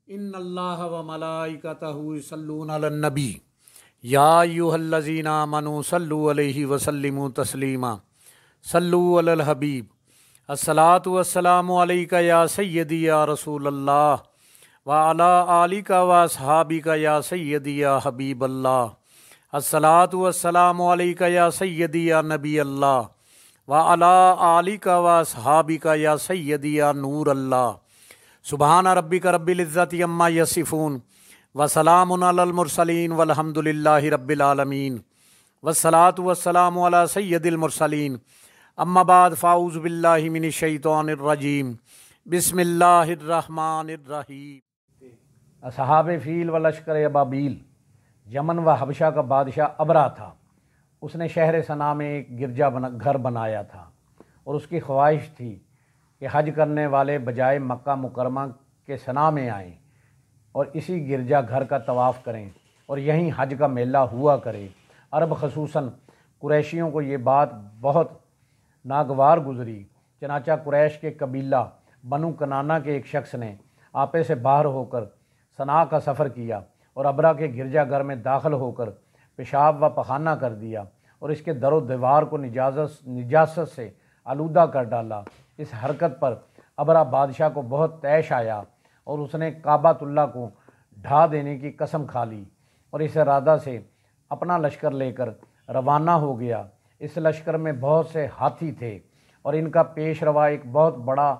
ان اللہ و ملائکتہ یصلون علی النبی یا ایھا الذین آمنوا صلوا علیہ وسلموا تسلیما صلو علی الحبیب الصلاۃ والسلام علیک یا سیدی یا رسول اللہ وعلی آلک و اصحابک یا سیدی یا حبیب اللہ الصلاۃ والسلام علیک یا سیدی یا نبی اللہ وعلی آلک و اصحابک یا سیدی یا نور اللہ سبحان ربک رب العزت عما یصفون وسلام علی المرسلین والحمد للہ رب العالمین والصلاۃ والسلام علی سید المرسلین اما بعد فاعوذ باللہ من الشیطان الرجیم بسم اللہ الرحمن الرحیم۔ اصحاب فیل و لشکر ابابیل، یمن و حبشہ کا بادشاہ ابرا تھا۔ اس نے شہر صنعاء میں ایک گرجا گھر بنایا تھا اور اس کی خواہش تھی کہ حج کرنے والے بجائے مکہ مکرمہ کے صنعاء میں آئیں اور اسی گرجا گھر کا طواف کریں اور یہیں حج کا میلہ ہوا کرے۔ عرب خصوصاً قریشیوں کو یہ بات بہت ناگوار گزری، چنانچہ قریش کے قبیلہ بنو کنانہ کے ایک شخص نے آپے سے باہر ہو کر صنعاء کا سفر کیا اور ابرا کے گرجا گھر میں داخل ہو کر پیشاب و پخانہ کر دیا اور اس کے در و دیوار کو نجاست سے آلودہ کر ڈالا۔ اس حرکت پر ابرا بادشاہ کو بہت طیش آیا اور اس نے کعبۃ اللہ کو ڈھا دینے کی قسم کھا لی اور اس ارادہ سے اپنا لشکر لے کر روانہ ہو گیا۔ اس لشکر میں بہت سے ہاتھی تھے اور ان کا پیش روا ایک بہت بڑا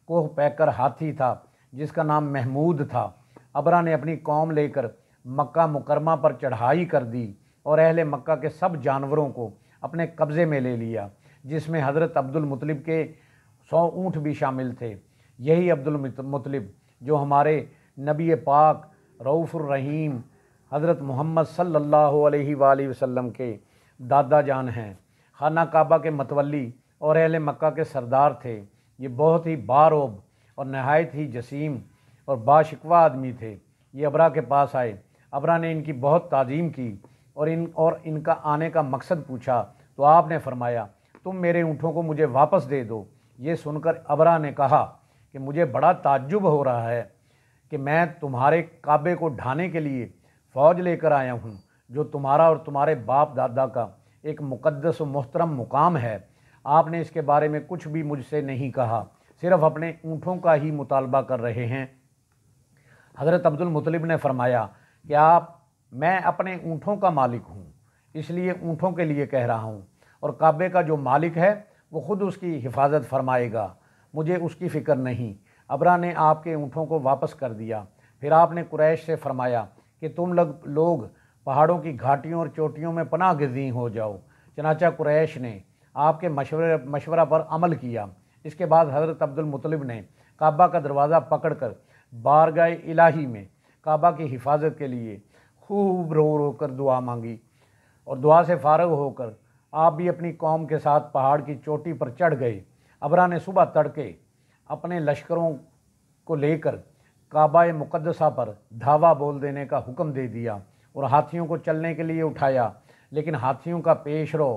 کوہ پیکر ہاتھی تھا جس کا نام محمود تھا۔ ابرا نے اپنی قوم لے کر مکہ مکرمہ پر چڑھائی کر دی اور اہل مکہ کے سب جانوروں کو اپنے قبضے میں لے لیا، جس میں حضرت عبد المطلب کے 100 اونٹ بھی شامل تھے۔ یہی عبد المطلب جو ہمارے نبی پاک رؤوف الرحیم حضرت محمد صلی اللہ علیہ وآلہ وسلم کے دادا جان ہیں، خانہ کعبہ کے متولی اور اہل مکہ کے سردار تھے۔ یہ بہت ہی باروب اور نہایت ہی جسیم اور باشکوہ آدمی تھے۔ یہ ابرا کے پاس آئے۔ ابرا نے ان کی بہت تعظیم کی اور ان کا آنے کا مقصد پوچھا تو آپ نے فرمایا، تم میرے اونٹوں کو مجھے واپس دے دو۔ یہ سن کر ابرا نے کہا کہ مجھے بڑا تعجب ہو رہا ہے کہ میں تمہارے کعبے کو ڈھانے کے لیے فوج لے کر آیا ہوں جو تمہارا اور تمہارے باپ دادا کا ایک مقدس و محترم مقام ہے۔ آپ نے اس کے بارے میں کچھ بھی مجھ سے نہیں کہا، صرف اپنے اونٹوں کا ہی مطالبہ کر رہے ہیں۔ حضرت عبد المطلب نے فرمایا کہ میں اپنے اونٹوں کا مالک ہوں، اس لیے اونٹوں کے لیے کہہ رہا ہوں، اور کعبے کا جو مالک ہے وہ خود اس کی حفاظت فرمائے گا، مجھے اس کی فکر نہیں۔ ابرا نے آپ کے اونٹوں کو واپس کر دیا۔ پھر آپ نے قریش سے فرمایا کہ تم لوگ پہاڑوں کی گھاٹیوں اور چوٹیوں میں پناہ گزین ہو جاؤ۔ چنانچہ قریش نے آپ کے مشورہ پر عمل کیا۔ اس کے بعد حضرت عبد المطلب نے کعبہ کا دروازہ پکڑ کر بارگاہ الہی میں کعبہ کی حفاظت کے لیے خوب رو رو کر دعا مانگی، اور دعا سے فارغ ہو کر آپ بھی اپنی قوم کے ساتھ پہاڑ کی چوٹی پر چڑھ گئے۔ ابرا نے صبح تڑکے اپنے لشکروں کو لے کر کعبہ مقدسہ پر دھاوا بول دینے کا حکم دے دیا اور ہاتھیوں کو چلنے کے لیے اٹھایا، لیکن ہاتھیوں کا پیش رو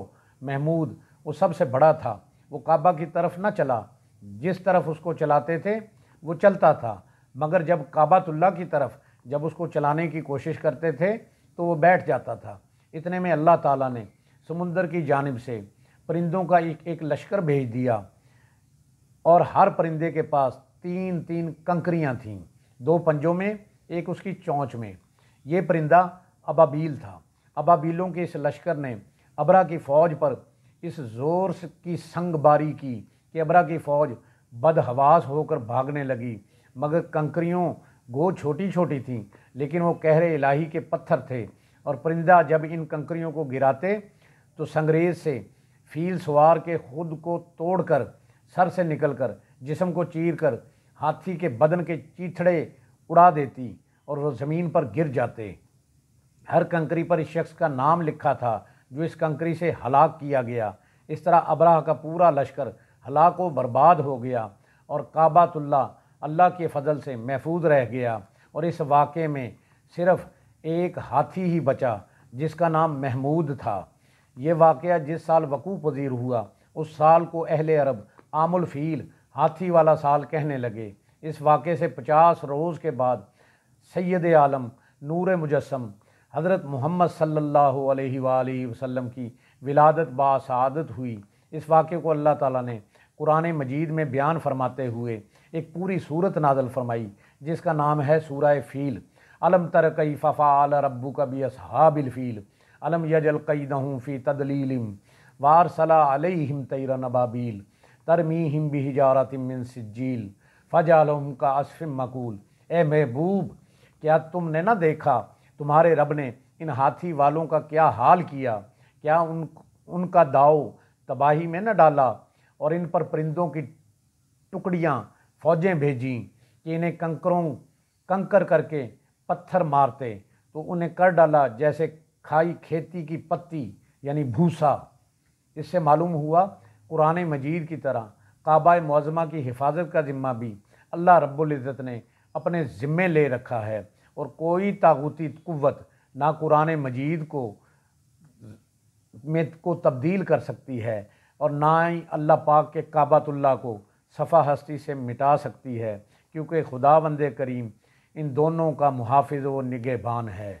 محمود وہ سب سے بڑا تھا۔ وہ کعبہ کی طرف نہ چلا، جس طرف اس کو چلاتے تھے وہ چلتا تھا، مگر جب کعبۃ اللہ کی طرف جب اس کو چلانے کی کوشش کرتے تھے تو وہ بیٹھ جاتا تھا۔ اتنے میں اللہ تعالیٰ نے سمندر کی جانب سے پرندوں کا ایک لشکر بھیج دیا اور ہر پرندے کے پاس 3 کنکریاں تھیں، 2 پنجوں میں، ایک اس کی چونچ میں۔ یہ پرندہ ابابیل تھا۔ ابابیلوں کے اس لشکر نے ابرا کی فوج پر اس زور کی سنگ باری کی کہ ابرا کی فوج بدحواس ہو کر بھاگنے لگی، مگر کنکریوں گو چھوٹی چھوٹی تھیں، لیکن وہ قہر الہی کے پتھر تھے، اور پرندہ جب ان کنکریوں کو گراتے تو سنگریز سے فیل سوار کے خود کو توڑ کر، سر سے نکل کر، جسم کو چیر کر ہاتھی کے بدن کے چیتھڑے اڑا دیتی اور وہ زمین پر گر جاتے۔ ہر کنکری پر اس شخص کا نام لکھا تھا جو اس کنکری سے ہلاک کیا گیا۔ اس طرح ابرا کا پورا لشکر ہلاک و برباد ہو گیا اور کعبۃ اللہ کے فضل سے محفوظ رہ گیا، اور اس واقعے میں صرف ایک ہاتھی ہی بچا جس کا نام محمود تھا۔ یہ واقعہ جس سال وقوع پذیر ہوا اس سال کو اہل عرب عام الفیل ہاتھی والا سال کہنے لگے۔ اس واقعے سے 50 روز کے بعد سید عالم نور مجسم حضرت محمد صلی اللہ علیہ وآلہ وسلم کی ولادت باسعادت ہوئی۔ اس واقعے کو اللہ تعالیٰ نے قرآن مجید میں بیان فرماتے ہوئے ایک پوری صورت نازل فرمائی جس کا نام ہے سورہ فیل۔ الم تر کیف فعل ربک باصحاب الفیل الم یجعل کیدہم فی تضلیل وارسل علیہم طیرا ابابیل ترمیہم بحجارۃ من سجیل فجعلہم کعصف مکول۔ اے محبوب، کیا تم نے نہ دیکھا تمہارے رب نے ان ہاتھی والوں کا کیا حال کیا؟ کیا ان کا داؤ تباہی میں نہ ڈالا اور ان پر پرندوں کی ٹکڑیاں فوجیں بھیجیں کہ انہیں کنکر کر کے پتھر مارتے تو انہیں کر ڈالا جیسے کھائی کھیتی کی پتی یعنی بھوسا۔ اس سے معلوم ہوا قرآن مجید کی طرح کعبہ معظمہ کی حفاظت کا ذمہ بھی اللہ رب العزت نے اپنے ذمے لے رکھا ہے، اور کوئی طاغوتی قوت نہ قرآن مجید کو تبدیل کر سکتی ہے اور نہ ہی اللہ پاک کے کعبۃ اللہ کو صفحہ ہستی سے مٹا سکتی ہے، کیونکہ خداوند کریم ان دونوں کا محافظ و نگہبان ہے۔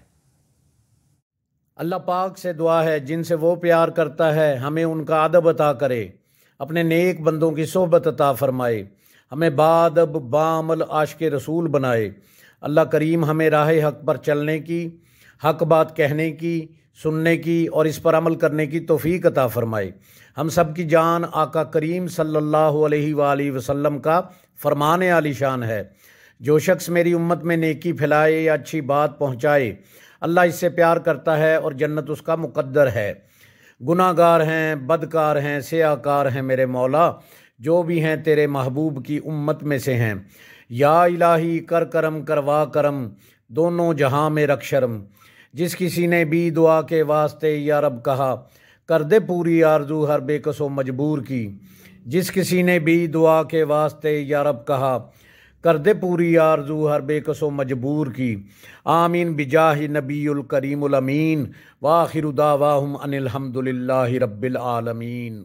اللہ پاک سے دعا ہے جن سے وہ پیار کرتا ہے ہمیں ان کا ادب عطا کرے، اپنے نیک بندوں کی صحبت عطا فرمائے، ہمیں بادب بعمل عاشق رسول بنائے۔ اللہ کریم ہمیں راہ حق پر چلنے کی، حق بات کہنے کی، سننے کی اور اس پر عمل کرنے کی توفیق عطا فرمائے۔ ہم سب کی جان آقا کریم صلی اللہ علیہ وآلہ وسلم کا فرمان عالی شان ہے، جو شخص میری امت میں نیکی پھیلائے یا اچھی بات پہنچائے اللہ اس سے پیار کرتا ہے اور جنت اس کا مقدر ہے۔ گناہ گار ہیں، بدکار ہیں، سیاہ کار ہیں میرے مولا، جو بھی ہیں تیرے محبوب کی امت میں سے ہیں۔ یا الہی کر کرم کروا کرم، دونوں جہاں میں رکھ شرم۔ جس کسی نے بھی دعا کے واسطے یا رب کہا، کر دے پوری آرزو ہر بے کس و مجبور کی۔ جس کسی نے بھی دعا کے واسطے یا رب کہا، کر دے پوری آرزو ہر بے کس و مجبور کی۔ آمین بجاہ نبی الکریم الامین، وآخر دعواہم ان الحمد للہ رب العالمین۔